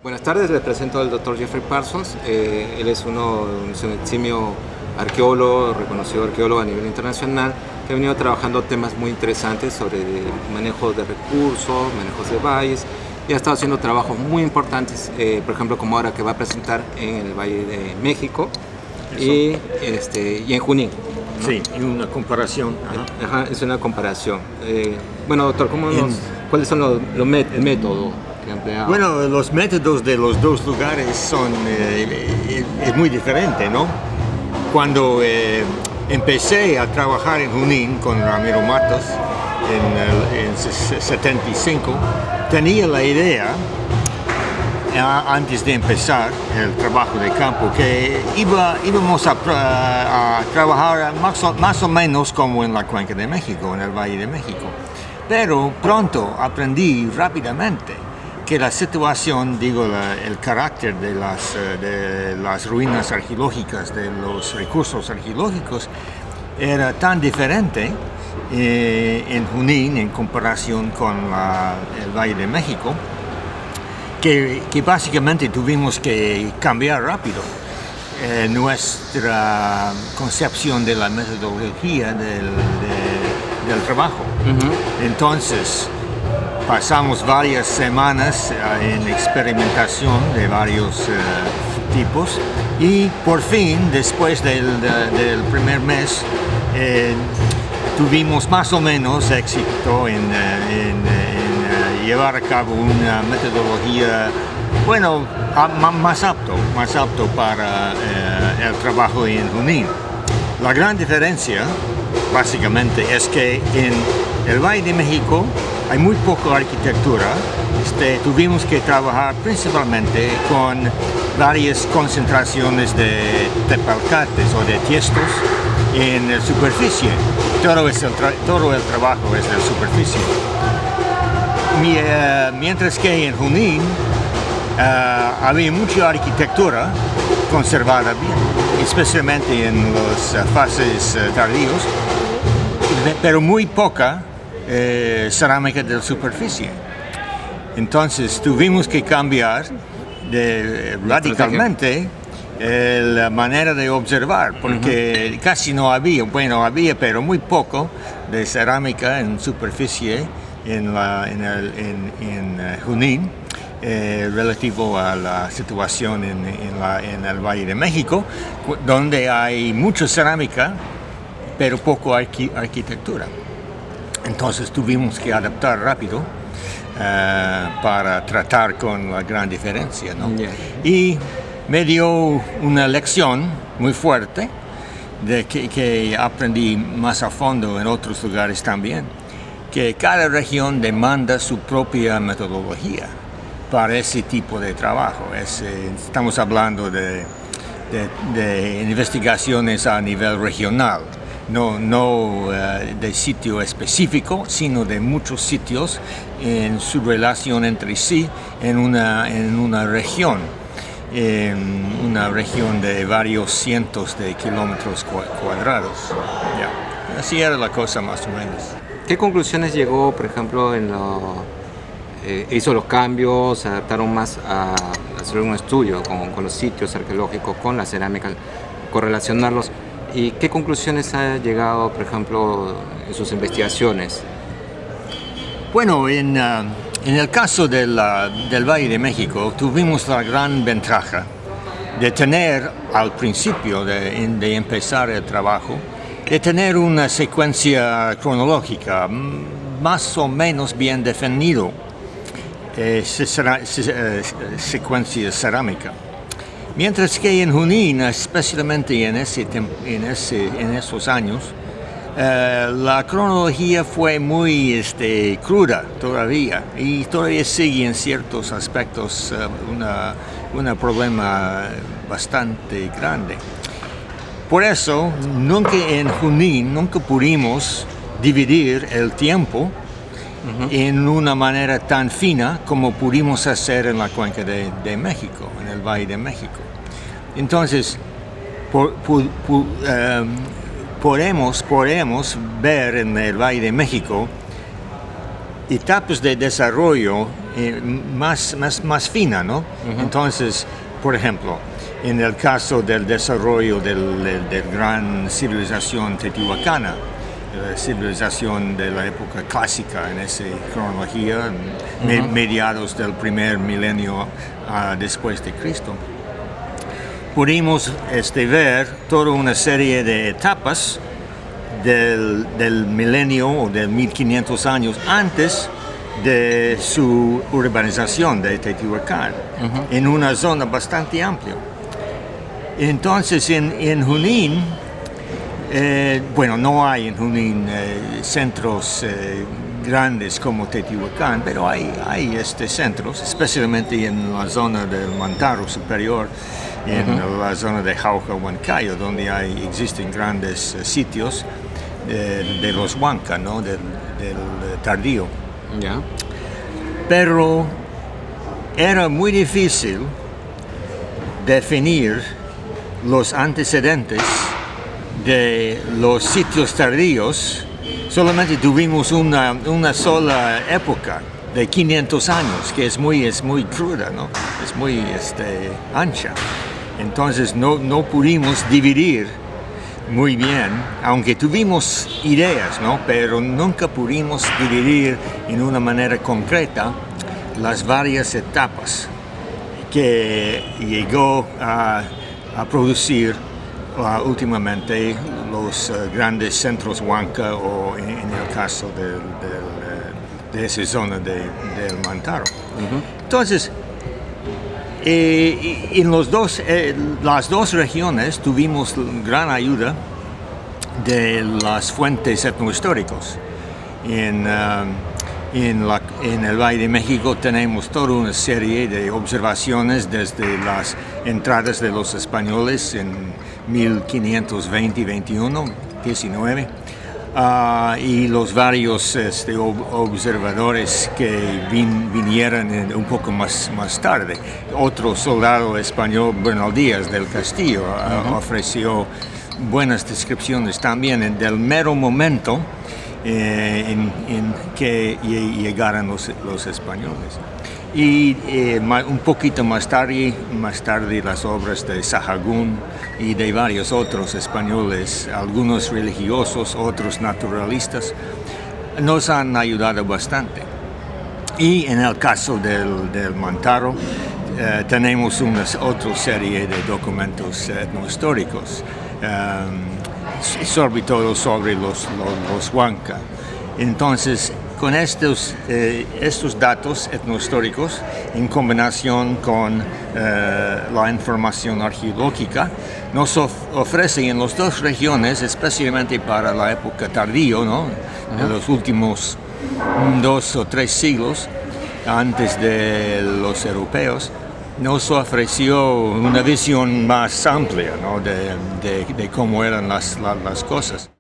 Buenas tardes, les presento al Dr. Jeffrey Parsons. Él es un eximio arqueólogo, reconocido arqueólogo a nivel internacional, que ha venido trabajando temas muy interesantes sobre manejo de recursos, manejos de valles, y ha estado haciendo trabajos muy importantes, por ejemplo, como ahora que va a presentar en el Valle de México y en Junín, ¿no? Sí, y una comparación. Ajá, es una comparación. Bueno, doctor, ¿cuáles son el método que ha empleado? Bueno, los métodos de los dos lugares son es muy diferente, ¿no? Cuando empecé a trabajar en Junín con Ramiro Matos en 75, tenía la idea, antes de empezar el trabajo de campo, que íbamos a trabajar más o menos como en la Cuenca de México, en el Valle de México. Pero pronto aprendí rápidamente que la situación, el carácter de las ruinas arqueológicas, de los recursos arqueológicos, era tan diferente en Junín en comparación con el Valle de México, que básicamente tuvimos que cambiar rápido nuestra concepción de la metodología del trabajo. Uh-huh. Entonces, pasamos varias semanas en experimentación de varios tipos y por fin, después del primer mes, tuvimos más o menos éxito en llevar a cabo una metodología, bueno, más apto para el trabajo en Junín. La gran diferencia, básicamente, es que en el Valle de México hay muy poca arquitectura. Tuvimos que trabajar principalmente con varias concentraciones de tepalcates o de tiestos en la superficie. Todo el trabajo es de superficie. Mientras que en Junín había mucha arquitectura conservada bien, especialmente en las fases tardíos, pero muy poca cerámica de la superficie. Entonces tuvimos que cambiar radicalmente la manera de observar, porque casi no había, había pero muy poco de cerámica en superficie en Junín, relativo a la situación en el Valle de México, donde hay mucha cerámica pero poco arquitectura. Entonces tuvimos que adaptar rápido para tratar con la gran diferencia, ¿no? Yeah. Y me dio una lección muy fuerte que aprendí más a fondo en otros lugares también, que cada región demanda su propia metodología para ese tipo de trabajo. Estamos hablando de investigaciones a nivel regional. No de sitio específico, sino de muchos sitios en su relación entre sí en una región de varios cientos de kilómetros cuadrados. Yeah. Así era la cosa más o menos. ¿Qué conclusiones llegó, por ejemplo, hizo los cambios, se adaptaron más a hacer un estudio con los sitios arqueológicos, con la cerámica, correlacionarlos? ¿Y qué conclusiones ha llegado, por ejemplo, en sus investigaciones? Bueno, en el caso del Valle de México, tuvimos la gran ventaja de tener, al principio de empezar el trabajo, de tener una secuencia cronológica más o menos bien definido, secuencia cerámica. Mientras que en Junín, especialmente en esos años, la cronología fue muy cruda todavía, y todavía sigue en ciertos aspectos un problema bastante grande. Por eso, en Junín nunca pudimos dividir el tiempo en una manera tan fina como pudimos hacer en la Cuenca de México, en el Valle de México. Entonces, podemos ver en el Valle de México etapas de desarrollo más fina, ¿no? Entonces, por ejemplo, en el caso del desarrollo del gran civilización teotihuacana, la civilización de la época clásica en esa cronología, mediados del primer milenio después de Cristo, pudimos ver toda una serie de etapas del milenio o de 1500 años antes de su urbanización de Teotihuacán, en una zona bastante amplia. Entonces en Junín, no hay en Junín centros grandes como Teotihuacán, pero hay centros, especialmente en la zona del Mantaro Superior, en la zona de Jauja, Huancayo, donde existen grandes sitios de los Huanca, ¿no? del tardío. Yeah. Pero era muy difícil definir los antecedentes de los sitios tardíos. Solamente tuvimos una sola época de 500 años, que es muy cruda, ¿no? Es muy ancha. Entonces no pudimos dividir muy bien, aunque tuvimos ideas, ¿no? Pero nunca pudimos dividir en una manera concreta las varias etapas que llegó a producir últimamente los grandes centros Huanca, o en el caso de esa zona del Mantaro. Entonces, en las dos regiones tuvimos gran ayuda de las fuentes etnohistóricas. En el Valle de México tenemos toda una serie de observaciones desde las entradas de los españoles en 1520, 21, 19, y los varios observadores que vinieron un poco más tarde. Otro soldado español, Bernal Díaz del Castillo, ofreció buenas descripciones también del mero momento en que llegaron los españoles. Y un poquito más tarde las obras de Sahagún y de varios otros españoles, algunos religiosos, otros naturalistas, nos han ayudado bastante. Y en el caso del Mantaro, tenemos otra serie de documentos etnohistóricos, sobre todo sobre los Huanca. Entonces, con estos datos etnohistóricos, en combinación con la información arqueológica, nos ofrece en las dos regiones, especialmente para la época tardío, ¿no? De los últimos 2 o 3 siglos antes de los europeos, nos ofreció una visión más amplia, ¿no? de cómo eran las cosas.